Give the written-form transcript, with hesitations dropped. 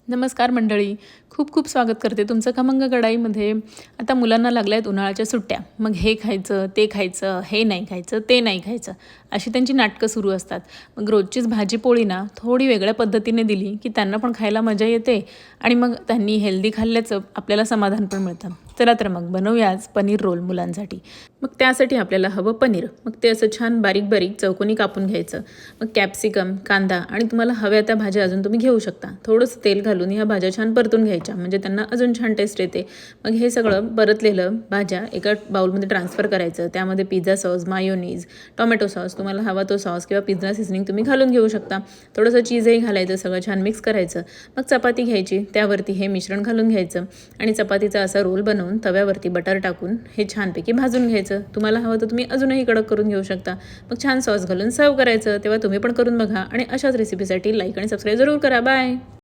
नमस्कार मंडळी. खूप खूप स्वागत करते तुमचं खमंग कढाईमध्ये. आता मुलांना लागल्या आहेत उन्हाळ्याच्या सुट्ट्या. मग हे खायचं, ते खायचं, हे नाही खायचं, ते नाही खायचं, अशी त्यांची नाटकं सुरू असतात. मग रोजचीच भाजी पोळी ना थोडी वेगळ्या पद्धतीने दिली की त्यांना पण खायला मजा येते आणि मग त्यांनी हेल्दी खाल्ल्याचं आपल्याला समाधान पण मिळतं. चला तर मग बनवूया आज पनीर रोल मुलांसाठी. मग त्यासाठी आपल्याला हवं पनीर. मग ते असं छान बारीक बारीक चौकोनी कापून घ्यायचं. मग कॅप्सिकम, कांदा आणि तुम्हाला हव्या त्या भाज्या अजून तुम्ही घेऊ शकता. थोडंसं तेल घालून ह्या भाज्या छान परतून घ्यायच्या, म्हणजे त्यांना अजून छान टेस्ट येते. मग हे सगळं परतलेलं भाज्या एका बाउलमध्ये ट्रान्सफर करायचं. त्यामध्ये pizza sauce, mayonnaise, tomato sauce, तुम्हाला हवा तो सॉस किंवा पिझ्झा सीझनिंग तुम्ही घालून घेऊ शकता. थोडंसं चीजही घालायचं, सगळं छान मिक्स करायचं. मग चपाती घ्यायची, त्यावरती हे मिश्रण घालून घ्यायचं आणि चपातीचा असा रोल बनवून तव्यावरती बटर टाकून हे छानपैकी भाजून घ्यायचं. तुम्हाला हवं तर तुम्ही अजूनही कडक करून घेऊ शकता. मग छान सॉस घालून सर्व करायचं. तेव्हा तुम्ही पण करून बघा आणि अशाच रेसिपीसाठी लाईक आणि सबस्क्राईब जरूर करा. बाय.